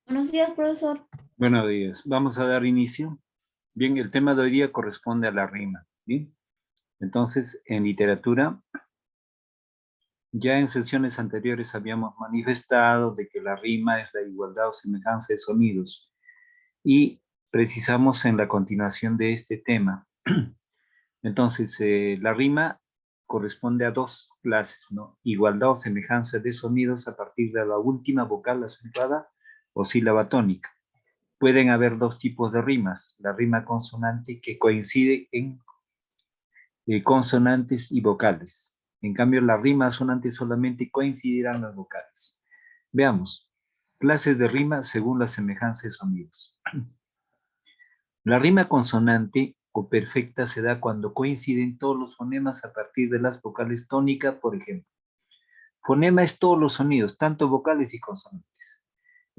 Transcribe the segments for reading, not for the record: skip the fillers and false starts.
Buenos días, profesor. Buenos días. Vamos a dar inicio. Bien, el tema de hoy día corresponde a la rima. Bien, entonces en literatura, ya en sesiones anteriores habíamos manifestado de que la rima es la igualdad o semejanza de sonidos y precisamos en la continuación de este tema. Entonces, la rima corresponde a dos clases, ¿no? Igualdad o semejanza de sonidos a partir de la última vocal acentuada o sílaba tónica. Pueden haber dos tipos de rimas, la rima consonante que coincide en consonantes y vocales. En cambio, la rima sonante solamente coincidirán las vocales. Veamos, clases de rima según la semejanza de sonidos. La rima consonante o perfecta se da cuando coinciden todos los fonemas a partir de las vocales tónica, por ejemplo. Fonema es todos los sonidos, tanto vocales y consonantes.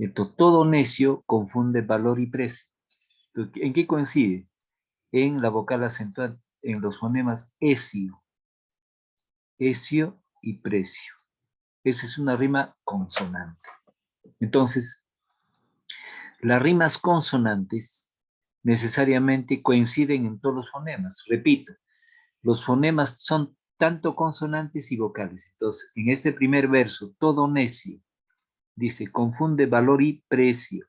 Entonces, todo necio confunde valor y precio. ¿En qué coincide? En la vocal acentuada, en los fonemas esio y precio. Esa es una rima consonante. Entonces, las rimas consonantes necesariamente coinciden en todos los fonemas. Repito, los fonemas son tanto consonantes y vocales. Entonces, en este primer verso, todo necio, dice, confunde valor y precio.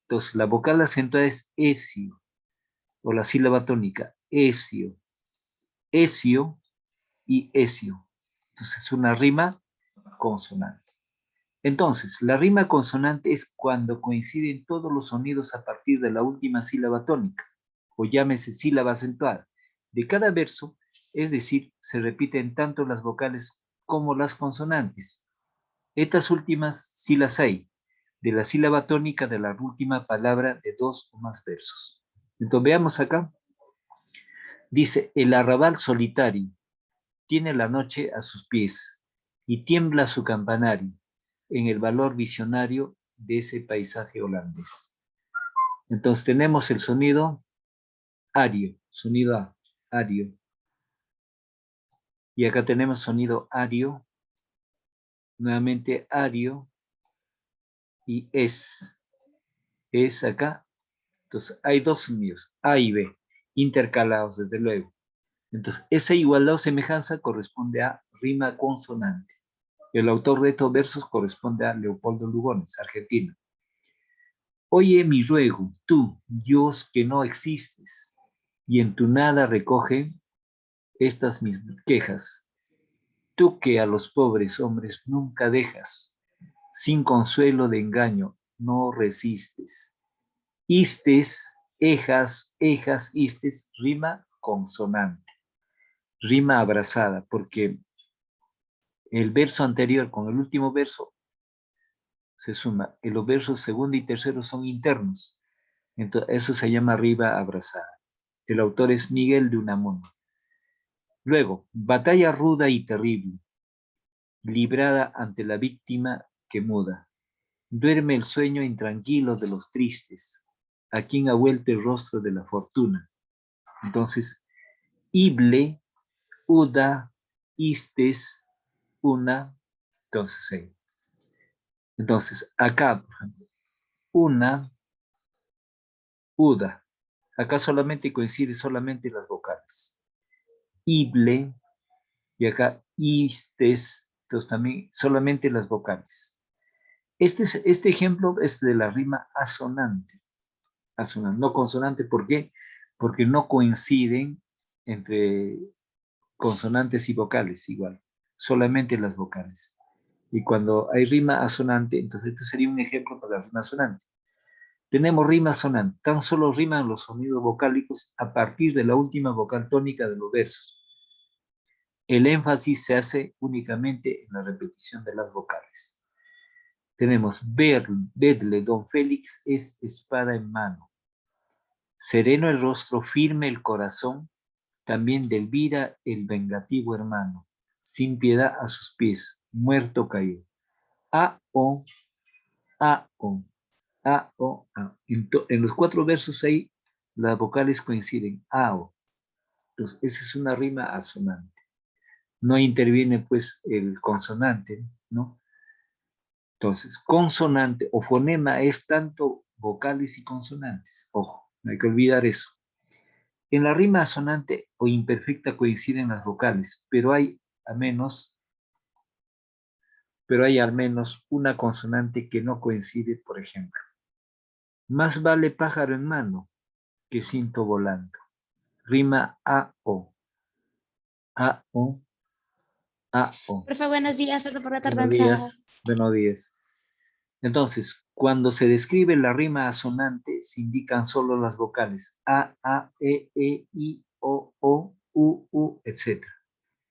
Entonces, la vocal acentuada es esio, o la sílaba tónica, esio y esio. Entonces, es una rima consonante. Entonces, la rima consonante es cuando coinciden todos los sonidos a partir de la última sílaba tónica, o llámese sílaba acentuada, de cada verso, es decir, se repiten tanto las vocales como las consonantes. Estas últimas sí las hay, de la sílaba tónica de la última palabra de dos o más versos. Entonces, veamos acá. Dice, el arrabal solitario tiene la noche a sus pies y tiembla su campanario en el valor visionario de ese paisaje holandés. Entonces tenemos el sonido ario, sonido A, ario. Y acá tenemos sonido ario, nuevamente ario y es acá. Entonces hay dos sonidos, A y B, intercalados desde luego. Entonces esa igualdad o semejanza corresponde a rima consonante. El autor de estos versos corresponde a Leopoldo Lugones, argentino. Oye mi ruego, tú, Dios que no existes, y en tu nada recoge estas mis quejas. Tú que a los pobres hombres nunca dejas, sin consuelo de engaño no resistes. Istes, istes, rima consonante, rima abrazada, porque el verso anterior con el último verso se suma, y los versos segundo y tercero son internos. Entonces, eso se llama rima abrazada. El autor es Miguel de Unamuno. Luego, batalla ruda y terrible, librada ante la víctima que muda. Duerme el sueño intranquilo de los tristes, a quien ha vuelto el rostro de la fortuna. Entonces, ible, uda, istes, una, entonces, acá, por ejemplo, una, uda. Acá solamente coincide solamente las vocales. Ible, y acá istes, entonces también solamente las vocales. Este ejemplo es de la rima asonante, no consonante. ¿Por qué? Porque no coinciden entre consonantes y vocales igual, solamente las vocales. Y cuando hay rima asonante, entonces este sería un ejemplo para la rima asonante. Tenemos rima sonante, tan solo riman los sonidos vocálicos a partir de la última vocal tónica de los versos. El énfasis se hace únicamente en la repetición de las vocales. Tenemos vedle, don Félix es espada en mano. Sereno el rostro, firme el corazón, también de Elvira el vengativo hermano. Sin piedad a sus pies, muerto cayó. A, o, a, o, a, o, a. En los cuatro versos ahí, las vocales coinciden, a, o. Entonces, esa es una rima asonante. No interviene, pues, el consonante, ¿no? Entonces, consonante o fonema es tanto vocales y consonantes. Ojo, no hay que olvidar eso. En la rima asonante o imperfecta coinciden las vocales, pero hay al menos una consonante que no coincide, por ejemplo. Más vale pájaro en mano que cinto volando. Rima A-O. A-O. A-O. Profe, buenos días, perdón por la Buenos tardanza. días. Buenos días. Entonces, cuando se describe la rima asonante, se indican solo las vocales A, I, O, U, etc.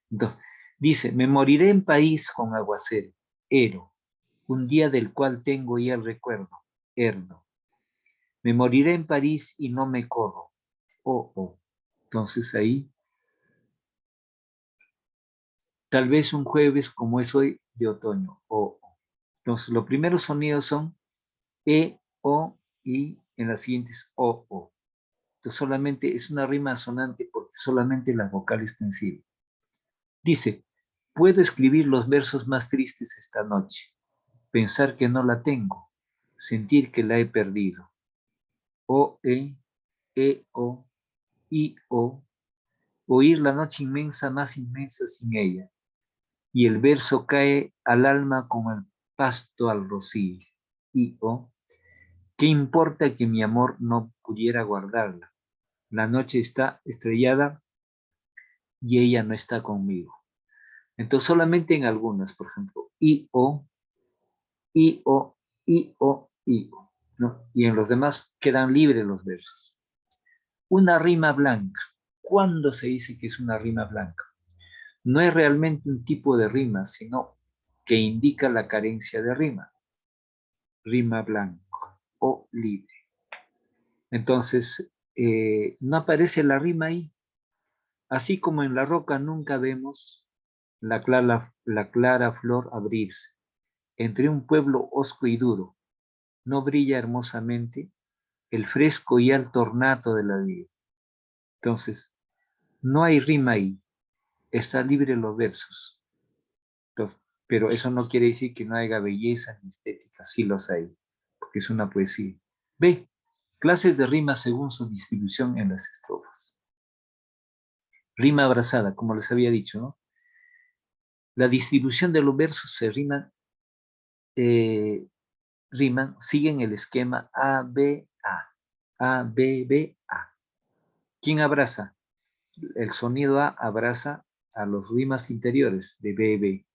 Entonces, dice, me moriré en país con aguacero, ero, un día del cual tengo ya el recuerdo, erdo. Me moriré en París y no me corro, o. Entonces ahí, tal vez un jueves como es hoy de otoño, o. Entonces, los primeros sonidos son O, I, en las siguientes O. Entonces, solamente es una rima asonante porque solamente las vocales coinciden. Dice, puedo escribir los versos más tristes esta noche, pensar que no la tengo, sentir que la he perdido. O, O, I, O, oír la noche inmensa más inmensa sin ella. Y el verso cae al alma como el pasto al rocío. I, O, ¿qué importa que mi amor no pudiera guardarla? La noche está estrellada y ella no está conmigo. Entonces solamente en algunas, por ejemplo, I, O, I, O, I, O, I, O, ¿no? Y en los demás quedan libres los versos. Una rima blanca. ¿Cuándo se dice que es una rima blanca? No es realmente un tipo de rima, sino que indica la carencia de rima. Rima blanca o libre. Entonces, no aparece la rima ahí. Así como en la roca nunca vemos la clara flor abrirse. Entre un pueblo hosco y duro, no brilla hermosamente el fresco y alto ornato de la vida. Entonces, no hay rima ahí, está libre los versos. Entonces, pero eso no quiere decir que no haya belleza ni estética, sí los hay, porque es una poesía. B. Clases de rima según su distribución en las estrofas. Rima abrazada, como les había dicho, ¿no? La distribución de los versos se siguen el esquema A, B, A. A, B, B, A. ¿Quién abraza? El sonido A abraza a los rimas interiores de B, B.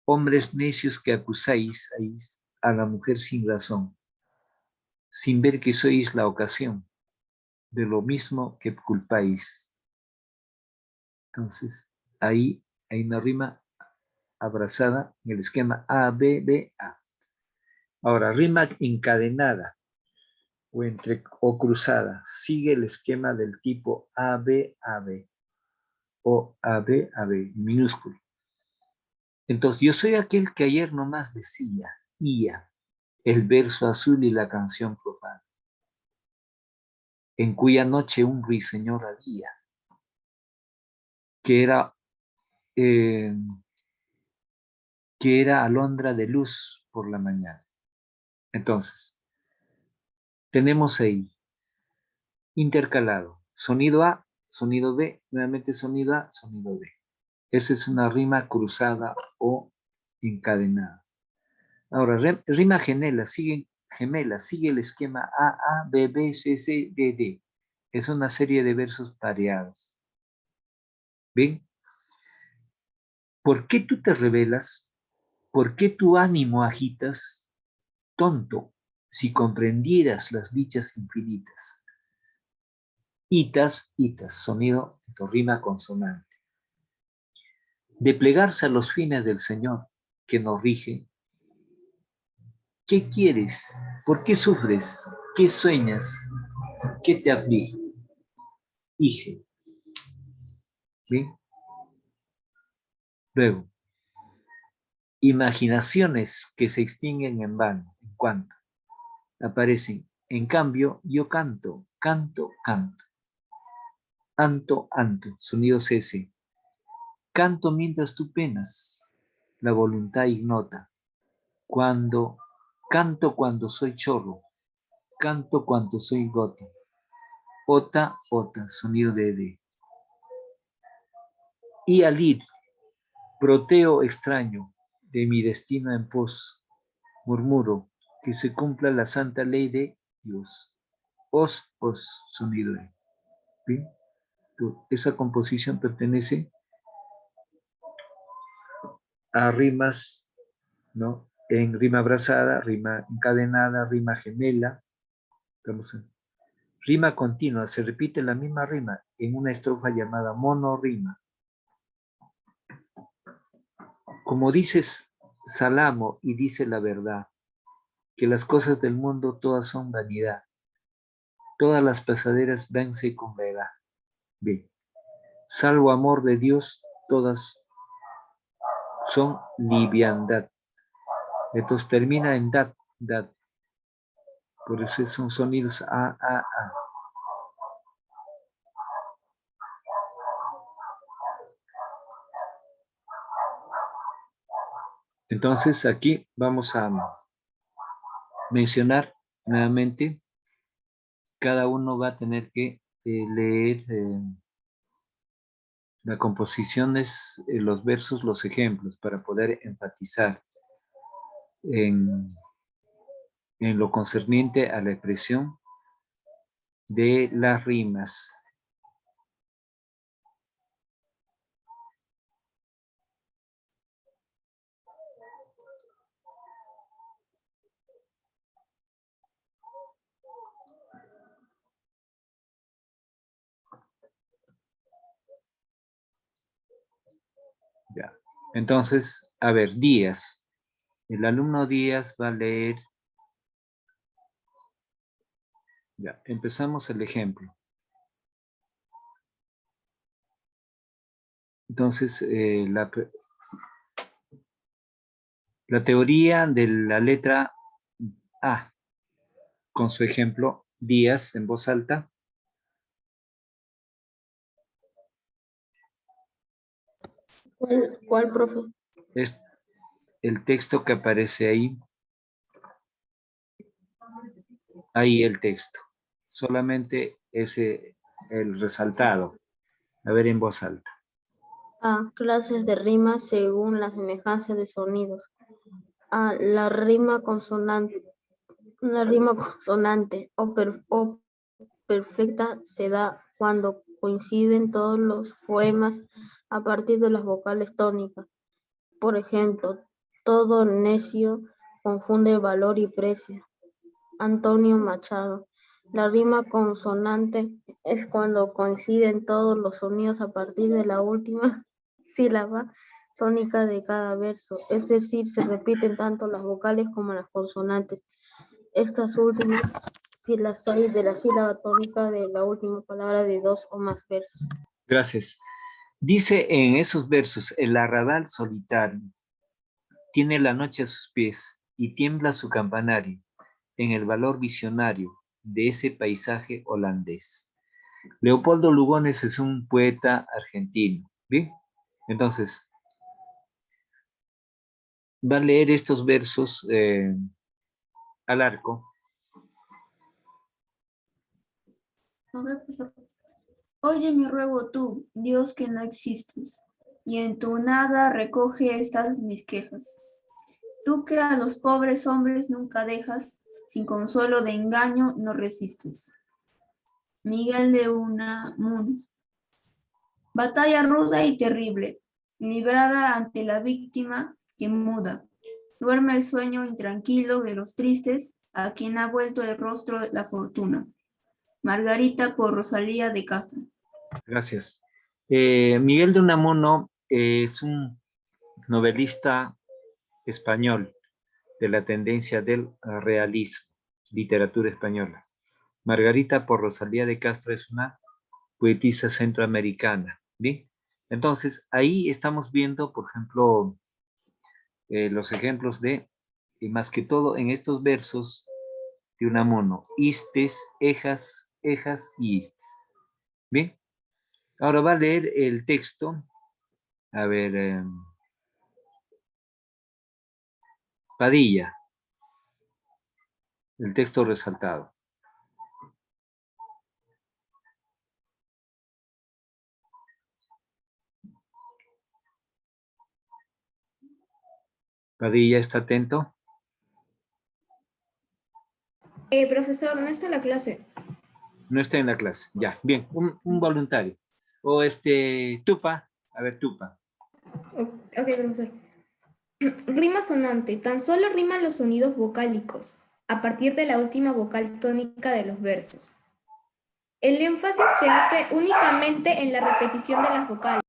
Hombres necios que acusáis a la mujer sin razón, sin ver que sois la ocasión de lo mismo que culpáis. Entonces, ahí hay una rima abrazada en el esquema A, B, B, A. Ahora, rima encadenada o cruzada sigue el esquema del tipo A, B, A, B o A, B, A, B, minúsculo. Entonces, yo soy aquel que ayer nomás decía, ia, el verso azul y la canción profana, en cuya noche un ruiseñor había, que era, eh, que era alondra de luz por la mañana. Entonces, tenemos ahí intercalado, sonido A, sonido B, nuevamente sonido A, sonido B. Esa es una rima cruzada o encadenada. Ahora, rima gemela, sigue el esquema A, A, B, B, C, C, D, D. Es una serie de versos pareados. ¿Ven? ¿Por qué tú te rebelas? ¿Por qué tu ánimo agitas? Tonto, si comprendieras las dichas infinitas. Itas, itas, sonido, rima consonante. De plegarse a los fines del Señor que nos rige. ¿Qué quieres? ¿Por qué sufres? ¿Qué sueñas? ¿Qué te aflige? Ige. ¿Bien? Luego, imaginaciones que se extinguen en vano, en cuanto aparecen. En cambio, yo canto, canto, canto. Anto, anto, sonido cese. Canto mientras tú penas, la voluntad ignota. Cuando canto cuando soy chorro, canto cuando soy gote. Ota, ota, sonido de D. Y al ir, proteo extraño de mi destino en pos, murmuro que se cumpla la santa ley de Dios. Os, sonido de. ¿Bien? Esa composición pertenece a rimas, ¿no? En rima abrazada, rima encadenada, rima gemela. Rima continua, se repite la misma rima en una estrofa llamada monorrima. Como dices Salamo y dice la verdad, que las cosas del mundo todas son vanidad, todas las pasaderas vense con la edad. Bien, salvo amor de Dios, todas son liviandad. Entonces termina en dat, dat. Por eso son sonidos a. Entonces aquí vamos a mencionar nuevamente, cada uno va a tener que leer la composición, los versos, los ejemplos, para poder enfatizar en, en lo concerniente a la expresión de las rimas. Ya. Entonces, a ver, Díaz. El alumno Díaz va a leer. Ya, empezamos el ejemplo. Entonces, la teoría de la letra A, con su ejemplo, Díaz en voz alta. ¿Cuál, profe? Es el texto que aparece ahí. Ahí el texto. Solamente ese, el resaltado. A ver en voz alta. A. Clases de rimas según la semejanza de sonidos. A. La rima consonante. La rima consonante o perfecta se da cuando coinciden todos los poemas a partir de las vocales tónicas. Por ejemplo, todo necio confunde valor y precio. Antonio Machado. La rima consonante es cuando coinciden todos los sonidos a partir de la última sílaba tónica de cada verso, es decir, se repiten tanto las vocales como las consonantes. Estas últimas, si las hay de la sílaba tónica de la última palabra de dos o más versos. Gracias. Dice en esos versos, el arrabal solitario tiene la noche a sus pies y tiembla su campanario en el valor visionario de ese paisaje holandés. Leopoldo Lugones es un poeta argentino. ¿Bien? Entonces, va a leer estos versos al arco. Oye mi ruego tú, Dios que no existes, y en tu nada recoge estas mis quejas. Tú que a los pobres hombres nunca dejas, sin consuelo de engaño no resistes. Miguel de Unamuno. Batalla ruda y terrible, librada ante la víctima que muda. Duerme el sueño intranquilo de los tristes, a quien ha vuelto el rostro la fortuna. Margarita por Rosalía de Castro. Gracias. Miguel de Unamuno es un novelista español de la tendencia del realismo, literatura española. Margarita por Rosalía de Castro es una poetisa centroamericana. ¿Bien? Entonces, ahí estamos viendo, por ejemplo, los ejemplos de, más que todo en estos versos de Unamuno, istes, ejas, ejas y istes. Bien, ahora va a leer el texto. A ver, Padilla. El texto resaltado. Padilla, ¿está atento? Profesor, no está en la clase. No está en la clase. Ya, bien, un voluntario. O Tupa. A ver, Tupa. Ok, profesor. Rima sonante. Tan solo riman los sonidos vocálicos a partir de la última vocal tónica de los versos. El énfasis se hace únicamente en la repetición de las vocales.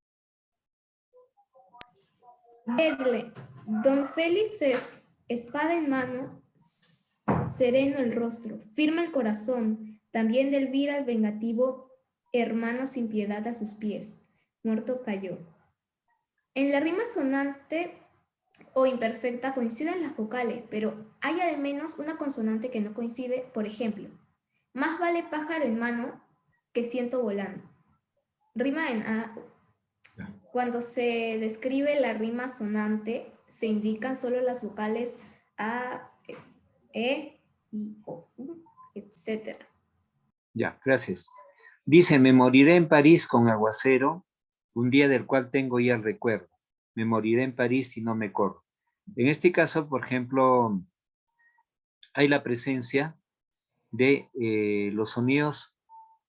Edle. Don Félix es espada en mano, sereno el rostro, firme el corazón. También de Elvira el vengativo, hermano sin piedad a sus pies. Muerto cayó. En la rima sonante o imperfecta coinciden las vocales, pero hay al menos una consonante que no coincide. Por ejemplo, más vale pájaro en mano que ciento volando. Rima en A. Cuando se describe la rima sonante, se indican solo las vocales A, E, I, O, U, etc. Ya, gracias. Dice, me moriré en París con aguacero, un día del cual tengo ya el recuerdo. Me moriré en París si no me corro. En este caso, por ejemplo, hay la presencia de los sonidos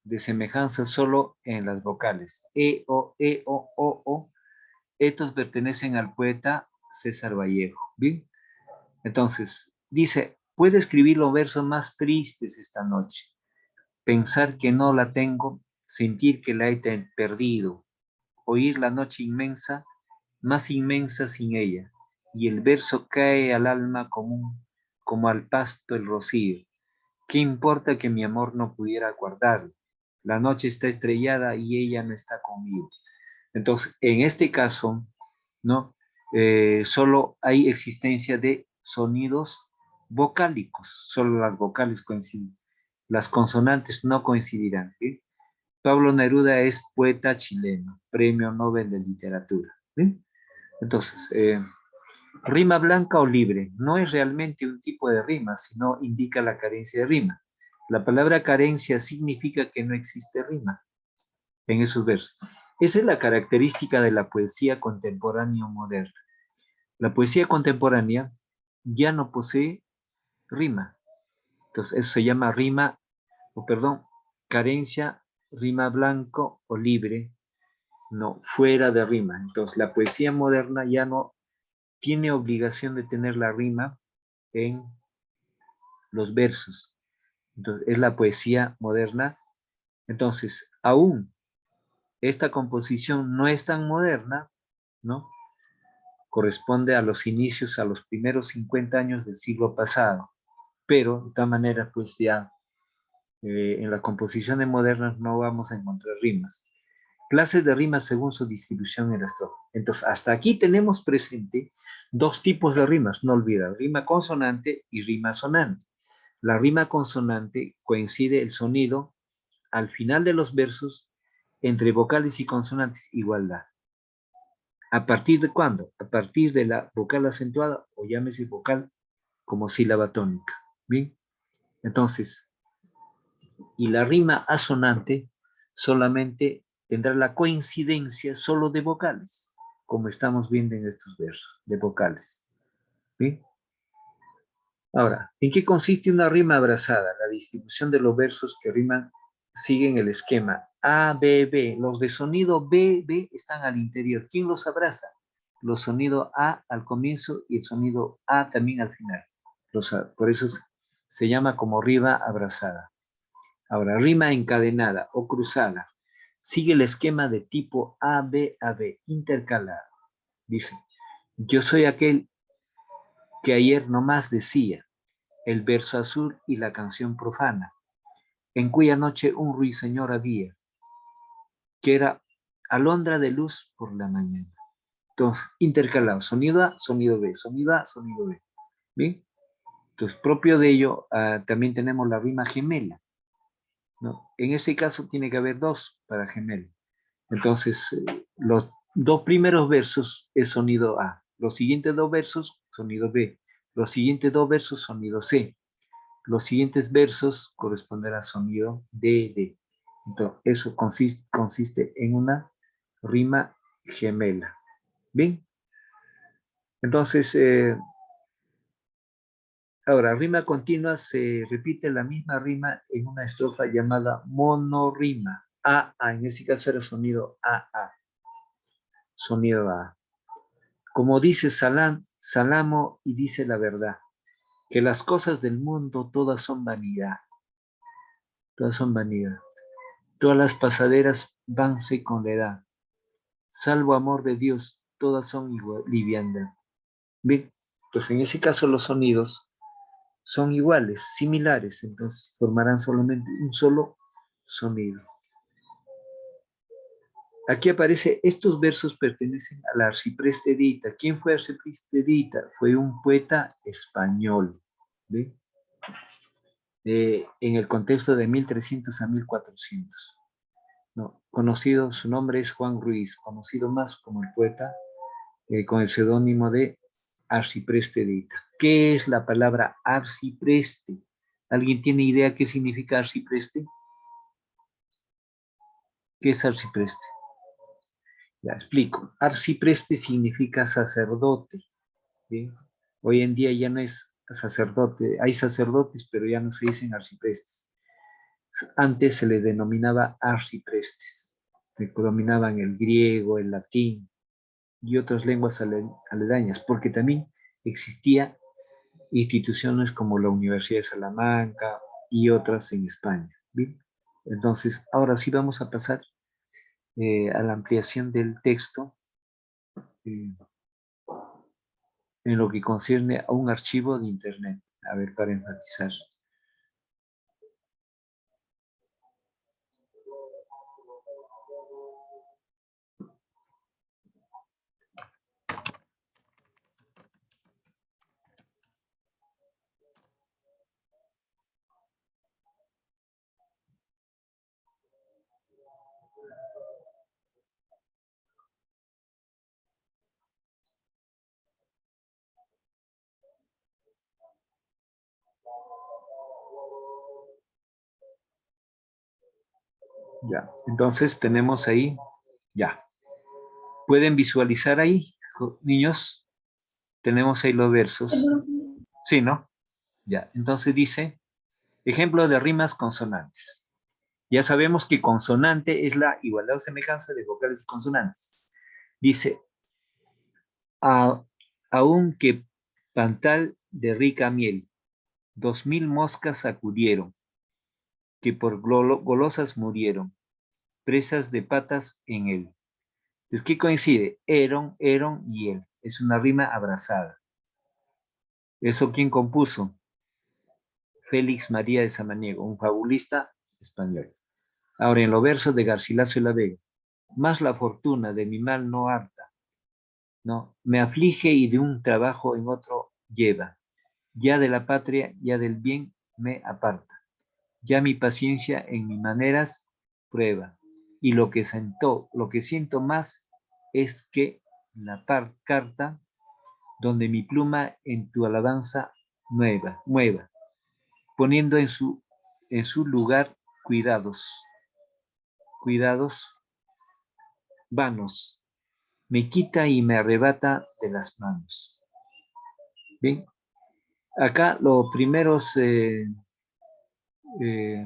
de semejanza solo en las vocales. E, o. Estos pertenecen al poeta César Vallejo. ¿Bien? Entonces, dice, puedo escribir los versos más tristes esta noche. Pensar que no la tengo, sentir que la he perdido, oír la noche inmensa, más inmensa sin ella, y el verso cae al alma como al pasto el rocío. ¿Qué importa que mi amor no pudiera guardarlo? La noche está estrellada y ella no está conmigo. Entonces, en este caso, ¿no? Solo hay existencia de sonidos vocálicos, solo las vocales coinciden. Las consonantes no coincidirán. ¿Sí? Pablo Neruda es poeta chileno, premio Nobel de Literatura. ¿Sí? Entonces, rima blanca o libre no es realmente un tipo de rima, sino indica la carencia de rima. La palabra carencia significa que no existe rima en esos versos. Esa es la característica de la poesía contemporánea o moderna. La poesía contemporánea ya no posee rima. Entonces, eso se llama rima, carencia, rima blanco o libre, no, fuera de rima. Entonces, la poesía moderna ya no tiene obligación de tener la rima en los versos. Entonces, es la poesía moderna. Entonces, aún esta composición no es tan moderna, ¿no? Corresponde a los inicios, a los primeros 50 años del siglo pasado, pero de todas maneras, pues ya en las composiciones modernas no vamos a encontrar rimas. Clases de rimas según su distribución en la estrofa. Entonces, hasta aquí tenemos presente dos tipos de rimas, no olvidar, rima consonante y rima sonante. La rima consonante coincide el sonido al final de los versos entre vocales y consonantes, igualdad. ¿A partir de cuándo? A partir de la vocal acentuada o llámese vocal como sílaba tónica. ¿Bien? Entonces, y la rima asonante solamente tendrá la coincidencia solo de vocales, como estamos viendo en estos versos, de vocales. ¿Bien? Ahora, ¿en qué consiste una rima abrazada? La distribución de los versos que riman siguen el esquema A, B, B. Los de sonido B, B están al interior. ¿Quién los abraza? Los sonidos A al comienzo y el sonido A también al final. Por eso se llama como rima abrazada. Ahora, rima encadenada o cruzada. Sigue el esquema de tipo A, B, A, B, intercalado. Dice, yo soy aquel que ayer nomás decía, el verso azul y la canción profana, en cuya noche un ruiseñor había, que era alondra de luz por la mañana. Entonces, intercalado, sonido A, sonido B, sonido A, sonido B. ¿Bien? Entonces, propio de ello, también tenemos la rima gemela, ¿no? En ese caso tiene que haber dos para gemela. Entonces, los dos primeros versos es sonido A, los siguientes dos versos, sonido B, Los siguientes dos versos, sonido C. Los siguientes versos corresponderán a sonido D. Entonces, eso consiste en una rima gemela. ¿Bien? Entonces, ahora, rima continua se repite la misma rima en una estrofa llamada monorrima. A, en ese caso era sonido A. Sonido A. Como dice Salamo y dice la verdad, que las cosas del mundo todas son vanidad. Todas son vanidad. Todas las pasaderas vanse con la edad. Salvo amor de Dios, todas son liviandad. Bien, pues en ese caso los sonidos son iguales, similares, entonces formarán solamente un solo sonido. Aquí aparece, estos versos pertenecen al arcipreste Edita. ¿Quién fue arcipreste Edita? Fue un poeta español, ¿ve? En el contexto de 1300 a 1400. No, conocido, su nombre es Juan Ruiz, conocido más como el poeta con el seudónimo de arcipreste Edita. ¿Qué es la palabra arcipreste? ¿Alguien tiene idea qué significa arcipreste? ¿Qué es arcipreste? Ya explico. Arcipreste significa sacerdote. ¿Sí? Hoy en día ya no es sacerdote, hay sacerdotes, pero ya no se dicen arciprestes. Antes se le denominaba arciprestes. Predominaban el griego, el latín y otras lenguas aledañas, porque también existían instituciones como la Universidad de Salamanca y otras en España. ¿Bien? Entonces, ahora sí vamos a pasar a la ampliación del texto en lo que concierne a un archivo de Internet. A ver, para enfatizar. Ya, entonces tenemos ahí, ya. ¿Pueden visualizar ahí, niños? Tenemos ahí los versos. Sí, ¿no? Ya, entonces dice, ejemplo de rimas consonantes. Ya sabemos que consonante es la igualdad o semejanza de vocales y consonantes. Dice, aunque pantal de rica miel, 2000 moscas acudieron, que por golosas murieron, presas de patas en él. Entonces, ¿qué coincide? Eron y él. Es una rima abrazada. ¿Eso quién compuso? Félix María de Samaniego, un fabulista español. Ahora, en los versos de Garcilaso y la Vega, más la fortuna de mi mal no harta, ¿no? Me aflige y de un trabajo en otro lleva. Ya de la patria, ya del bien me aparta. Ya mi paciencia en mis maneras prueba. Y lo que siento más es que la carta donde mi pluma en tu alabanza mueva, poniendo en su lugar cuidados vanos, me quita y me arrebata de las manos. Bien, acá los primeros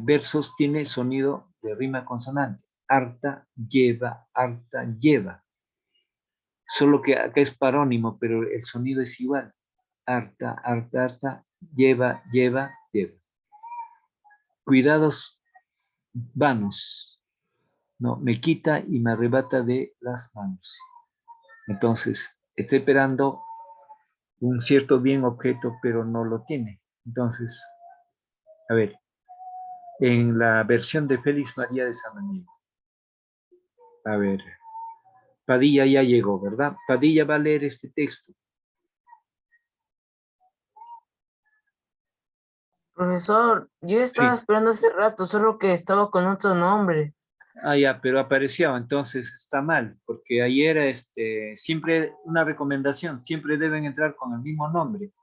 versos tiene sonido de rima consonante. Harta, lleva, solo que acá es parónimo, pero el sonido es igual. Harta, lleva. Cuidados vanos, no, me quita y me arrebata de las manos. Entonces, está esperando un cierto bien objeto, pero no lo tiene. Entonces, a ver, en la versión de Félix María de Samaniego, a ver, Padilla ya llegó, ¿verdad? Padilla va a leer este texto. Profesor, yo estaba Sí. esperando hace rato, solo que estaba con otro nombre. Ah, ya, pero apareció, entonces está mal, porque ayer siempre una recomendación, siempre deben entrar con el mismo nombre.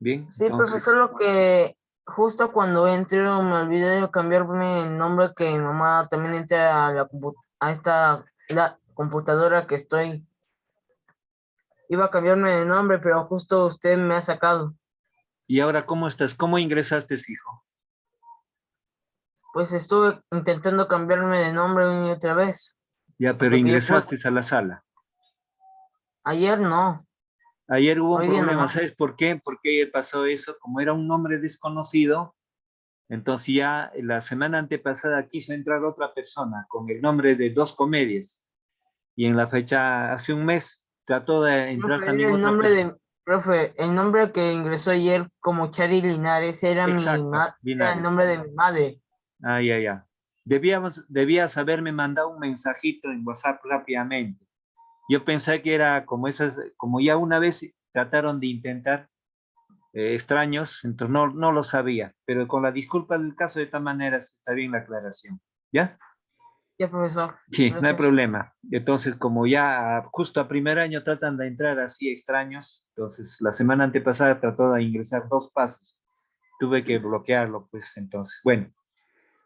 Bien, Sí, entonces, profesor, lo que justo cuando entré me olvidé de cambiarme el nombre que mi mamá también entre a la computadora que estoy. Iba a cambiarme de nombre, pero justo usted me ha sacado. ¿y ahora cómo estás? ¿Cómo ingresaste, hijo? Pues estuve intentando cambiarme de nombre una y otra vez. Ya, pero Hasta que ya pude. ingresaste a la sala. Ayer no, Ayer hubo un hoy día problema, nomás. ¿sabes por qué? Porque ayer pasó eso, como era un nombre desconocido, entonces ya la semana antepasada quiso entrar otra persona con el nombre de Dos Comedias y en la fecha, hace un mes, trató de entrar Profe, también era el otra nombre persona. profe, el nombre que ingresó ayer como Chari Linares era Exacto, era el Linares. nombre de mi madre. Ah, ya, ya. Debías haberme mandado un mensajito en WhatsApp rápidamente. Yo pensé que era como esas, como ya una vez trataron de intentar extraños, entonces no lo sabía, pero con la disculpa del caso de todas maneras está bien la aclaración. ¿Ya? Ya, profesor, Sí, no hay gracias. problema. Entonces, como ya justo a primer año tratan de entrar así extraños, entonces la semana antepasada trató de ingresar 2 pasos. Tuve que bloquearlo, pues entonces, bueno,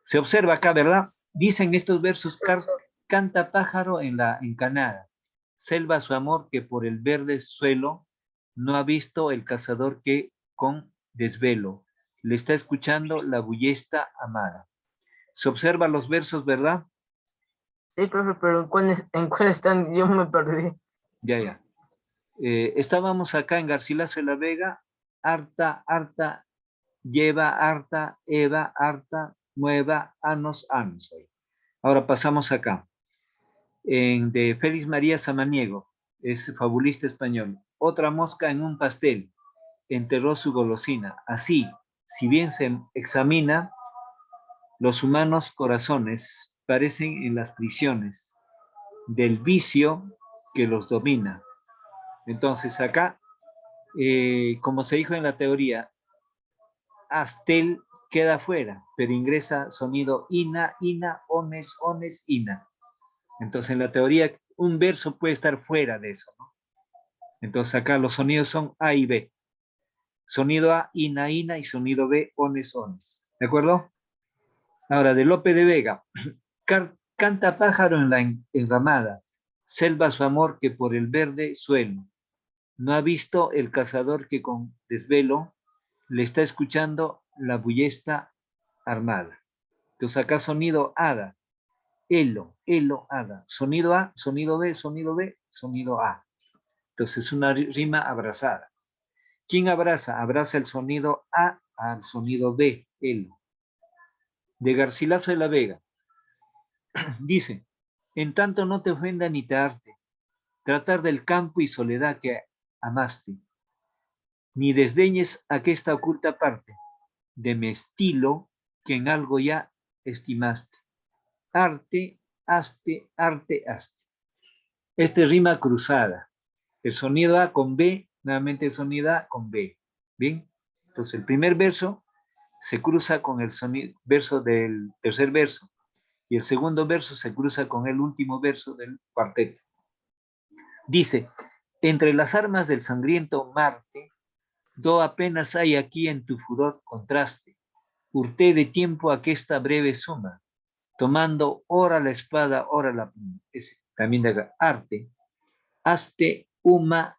se observa acá, ¿verdad? Dicen estos versos, Profesor. canta pájaro en Canadá, selva su amor que por el verde suelo no ha visto el cazador que con desvelo le está escuchando la bullesta amada. Se observa los versos, ¿verdad? Sí, profe, pero en cuál están? Yo me perdí. Ya, ya. Estábamos acá en Garcilaso de la Vega, harta, harta, lleva, harta, Eva, harta, nueva, anos, anos. Ahora pasamos acá. De Félix María Samaniego, es fabulista español. Otra mosca en un pastel enterró su golosina. Así, si bien se examina, los humanos corazones parecen en las prisiones del vicio que los domina. Entonces acá, como se dijo en la teoría, Astel queda fuera, pero ingresa sonido ina, ina, ones, ones, ina. Entonces en la teoría un verso puede estar fuera de eso, ¿no? Entonces acá los sonidos son A y B. Sonido A, ina, ina, y sonido B, ones, ones. ¿De acuerdo? Ahora, de Lope de Vega. Canta pájaro en la enramada, selva su amor que por el verde suelo. No ha visto el cazador que con desvelo le está escuchando la bullesta armada. Entonces acá sonido hada, elo, hada. Sonido A, sonido B, sonido B, sonido A. Entonces es una rima abrazada. ¿Quién abraza? Abraza el sonido A al sonido B, elo. De Garcilaso de la Vega. Dice, en tanto no te ofenda ni te arte, tratar del campo y soledad que amaste, ni desdeñes aquesta oculta parte de mi estilo que en algo ya estimaste. Arte, arte. Este rima cruzada. El sonido A con B, nuevamente el sonido A con B. Bien, entonces el primer verso se cruza con el sonido, verso del tercer verso y el segundo verso se cruza con el último verso del cuarteto. Dice, entre las armas del sangriento Marte, do apenas hay aquí en tu furor contraste. Hurté de tiempo aquesta breve suma, tomando ora la espada, ora la pluma. Es también de arte. Aste, uma.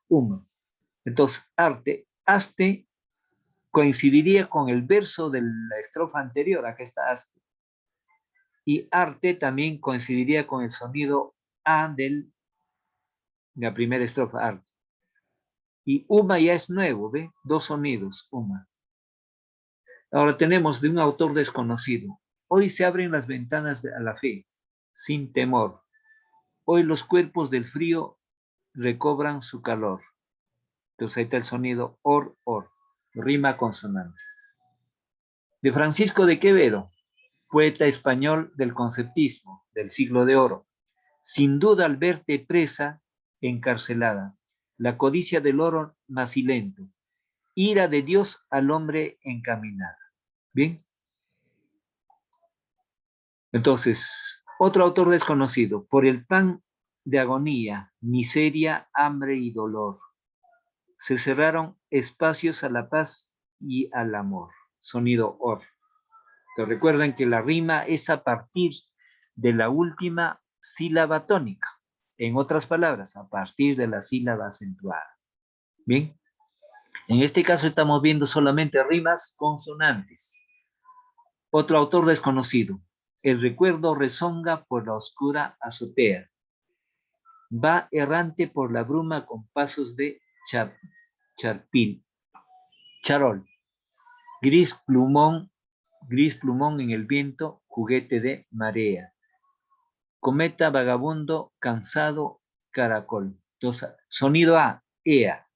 Entonces, arte, aste, coincidiría con el verso de la estrofa anterior, acá está aste. Y arte también coincidiría con el sonido A de la primera estrofa, arte. Y uma ya es nuevo, ¿ve? 2 sonidos, uma. Ahora tenemos de un autor desconocido. Hoy se abren las ventanas a la fe, sin temor. Hoy los cuerpos del frío recobran su calor. Entonces ahí está el sonido or, rima consonante. De Francisco de Quevedo, poeta español del conceptismo del siglo de oro. Sin duda al verte presa, encarcelada, la codicia del oro macilento, ira de Dios al hombre encaminada. Bien. Entonces, otro autor desconocido, por el pan de agonía, miseria, hambre y dolor. Se cerraron espacios a la paz y al amor. Sonido OR. Te recuerdan que la rima es a partir de la última sílaba tónica. En otras palabras, a partir de la sílaba acentuada. Bien. En este caso estamos viendo solamente rimas consonantes. Otro autor desconocido. El recuerdo rezonga por la oscura azotea. Va errante por la bruma con pasos de charol. Gris plumón en el viento, juguete de marea. Cometa vagabundo, cansado, caracol. Entonces, sonido A, ea.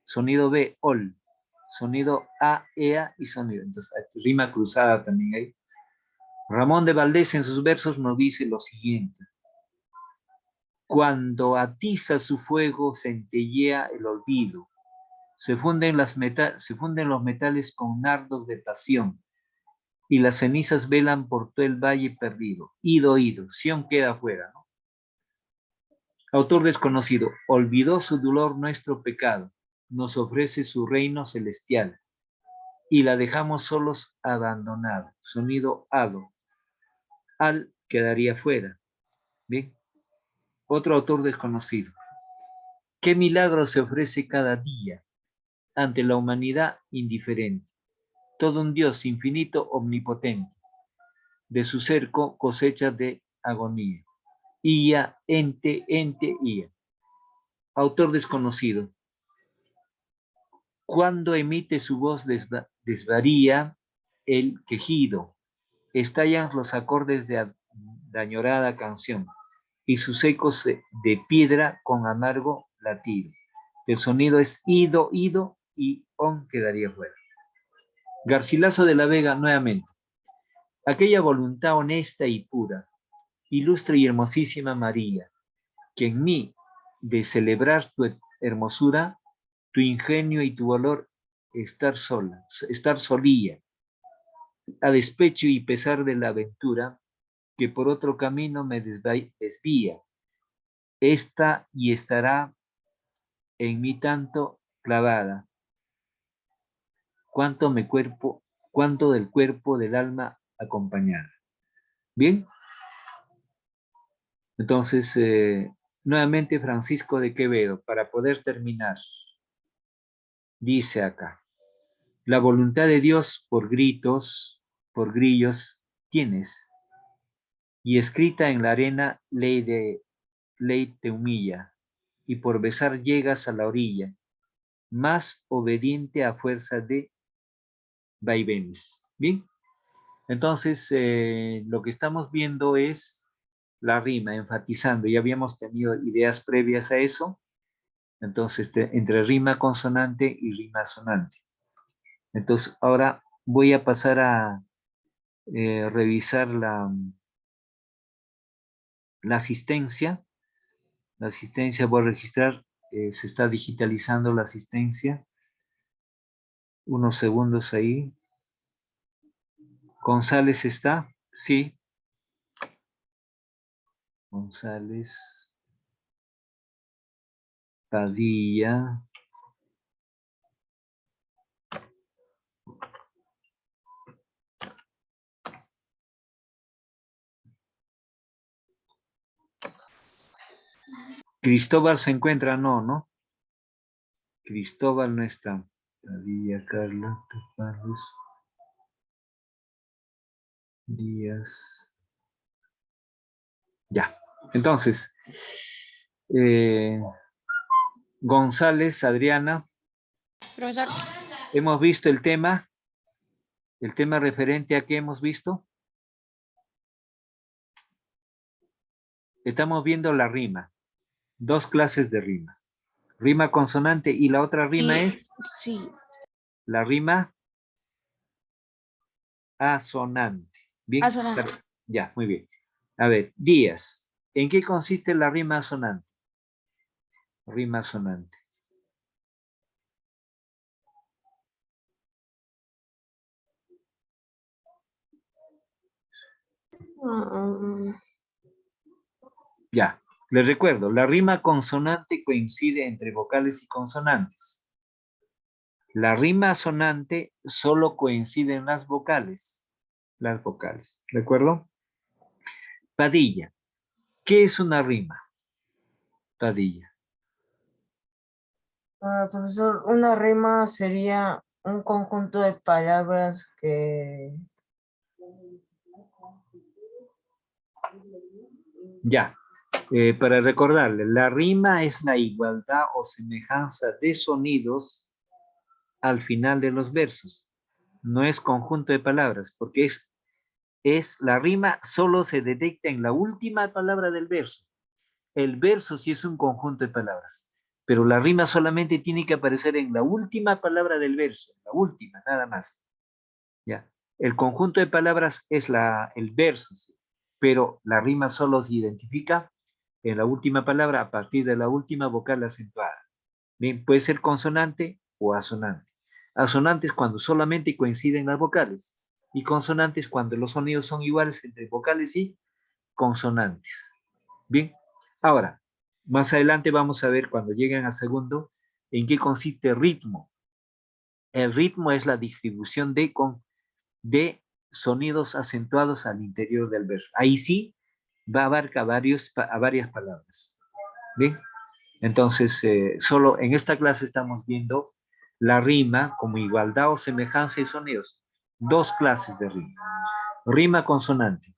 Sonido B, ol. Sonido A, ea y sonido. Entonces, rima cruzada también hay. Ramón de Valdés en sus versos nos dice lo siguiente. Cuando atiza su fuego, centellea el olvido. Se funden los metales con nardos de pasión. Y las cenizas velan por todo el valle perdido. Ido, Sión queda afuera, ¿no? Autor desconocido. Olvidó su dolor nuestro pecado. Nos ofrece su reino celestial. Y la dejamos solos abandonados. Sonido ado. Al quedaría fuera. Bien. Otro autor desconocido. ¿Qué milagro se ofrece cada día ante la humanidad indiferente? Todo un Dios infinito, omnipotente. De su cerco cosecha de agonía. Ia, ente, ia. Autor desconocido. Cuando emite su voz desvaría el quejido. Estallan los acordes de añorada canción y sus ecos de piedra con amargo latido. El sonido es ido y on quedaría fuera. Garcilaso de la Vega nuevamente. Aquella voluntad honesta y pura, ilustre y hermosísima María, que en mí, de celebrar tu hermosura, tu ingenio y tu valor, estar solía, a despecho y pesar de la aventura, que por otro camino me desvía. Esta y estará en mí tanto clavada, cuanto del cuerpo del alma acompañada. Bien, entonces, nuevamente Francisco de Quevedo, para poder terminar, dice acá, la voluntad de Dios por gritos, por grillos, tienes, y escrita en la arena, ley te humilla, y por besar llegas a la orilla, más obediente a fuerza de vaivenes. Bien, entonces lo que estamos viendo es la rima, enfatizando, ya habíamos tenido ideas previas a eso, entonces entre rima consonante y rima sonante. Entonces ahora voy a pasar a revisar la asistencia. La asistencia voy a registrar, se está digitalizando la asistencia. Unos segundos ahí. González está, sí. González. Padilla. Cristóbal se encuentra, no. Cristóbal no está. Padilla, Carla, Carlos. Díaz. Ya. Entonces, González, Adriana. Profesor. Hemos visto el tema referente a qué hemos visto. Estamos viendo la rima. Dos clases de rima. Rima consonante y la otra rima es Sí. la rima asonante. Bien. Asonante. Ya, muy bien. A ver, Díaz. ¿En qué consiste la rima asonante? Rima asonante. Ya, les recuerdo, la rima consonante coincide entre vocales y consonantes. La rima sonante solo coincide en las vocales. Las vocales, ¿de acuerdo? Padilla. ¿Qué es una rima? Padilla. Profesor, una rima sería un conjunto de palabras que... Ya. Para recordarle, la rima es la igualdad o semejanza de sonidos al final de los versos. No es conjunto de palabras, porque es la rima solo se detecta en la última palabra del verso. El verso sí es un conjunto de palabras, pero la rima solamente tiene que aparecer en la última palabra del verso, la última, nada más. ¿Ya? El conjunto de palabras es el verso, ¿sí? Pero la rima solo se identifica en la última palabra a partir de la última vocal acentuada. Bien, puede ser consonante o asonante. Asonante es cuando solamente coinciden las vocales y consonantes cuando los sonidos son iguales entre vocales y consonantes. Bien, ahora, más adelante vamos a ver cuando lleguen al segundo en qué consiste el ritmo. El ritmo es la distribución de sonidos acentuados al interior del verso. Ahí sí va a abarcar a varias palabras. Bien, entonces solo en esta clase estamos viendo la rima como igualdad o semejanza de sonidos. Dos clases de rima. Rima consonante,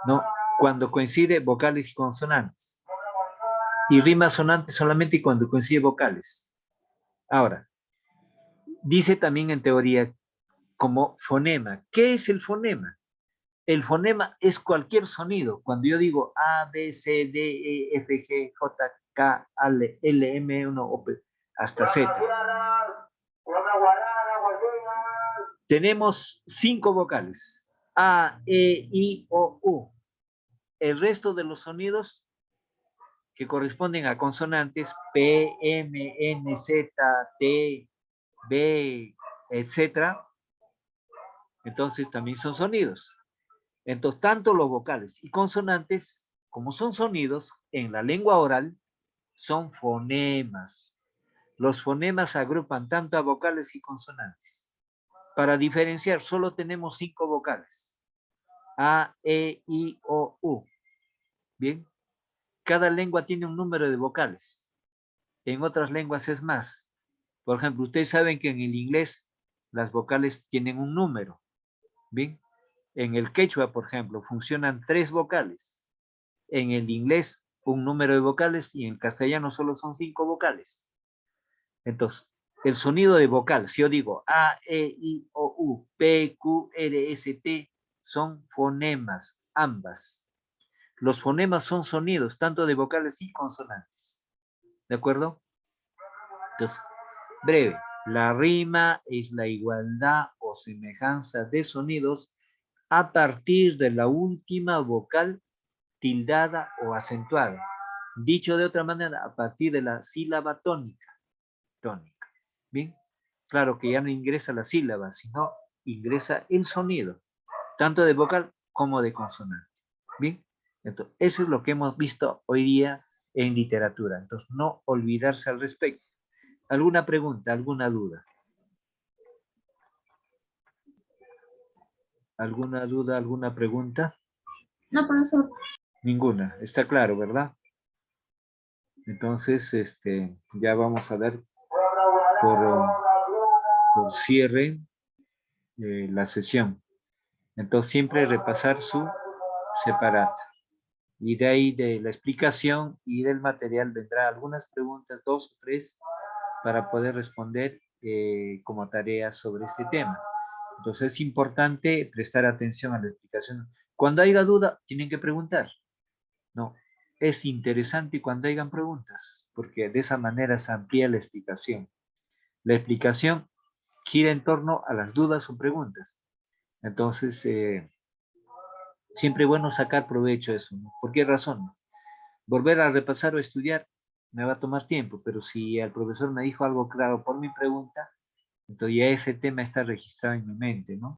¿no? Cuando coincide vocales y consonantes. Y rima sonante solamente cuando coincide vocales. Ahora, dice también en teoría como fonema. ¿Qué es el fonema? El fonema es cualquier sonido. Cuando yo digo A, B, C, D, E, F, G, J, K, L, M, 1, O, P, hasta Z. Tenemos 5 vocales. A, E, I, O, U. El resto de los sonidos que corresponden a consonantes P, M, N, Z, T, B, etcétera. Entonces también son sonidos. Entonces, tanto los vocales y consonantes, como son sonidos, en la lengua oral, son fonemas. Los fonemas agrupan tanto a vocales y consonantes. Para diferenciar, solo tenemos 5 vocales. A, E, I, O, U. Bien. Cada lengua tiene un número de vocales. En otras lenguas es más. Por ejemplo, ustedes saben que en el inglés las vocales tienen un número. Bien. En el quechua, por ejemplo, funcionan 3 vocales. En el inglés, un número de vocales y en castellano solo son 5 vocales. Entonces, el sonido de vocal, si yo digo A, E, I, O, U, P, Q, R, S, T, son fonemas, ambas. Los fonemas son sonidos, tanto de vocales y consonantes. ¿De acuerdo? Entonces, breve. La rima es la igualdad o semejanza de sonidos a partir de la última vocal tildada o acentuada. Dicho de otra manera, a partir de la sílaba tónica. Tónica. Bien, claro que ya no ingresa la sílaba, sino ingresa el sonido, tanto de vocal como de consonante. Bien, entonces eso es lo que hemos visto hoy día en literatura. Entonces, no olvidarse al respecto. ¿Alguna pregunta, alguna duda? ¿Alguna duda, alguna pregunta? No, profesor. Ninguna, está claro, ¿verdad? Entonces, ya vamos a dar por cierre la sesión. Entonces, siempre repasar su separata. Y de ahí, de la explicación y del material, vendrá algunas preguntas, 2 o 3, para poder responder como tarea sobre este tema. Entonces, es importante prestar atención a la explicación. Cuando haya duda, tienen que preguntar. No, es interesante cuando hayan preguntas, porque de esa manera se amplía la explicación. La explicación gira en torno a las dudas o preguntas. Entonces, siempre es bueno sacar provecho de eso, ¿no? ¿Por qué razones? Volver a repasar o estudiar me va a tomar tiempo, pero si el profesor me dijo algo claro por mi pregunta, entonces ya ese tema está registrado en mi mente, ¿no?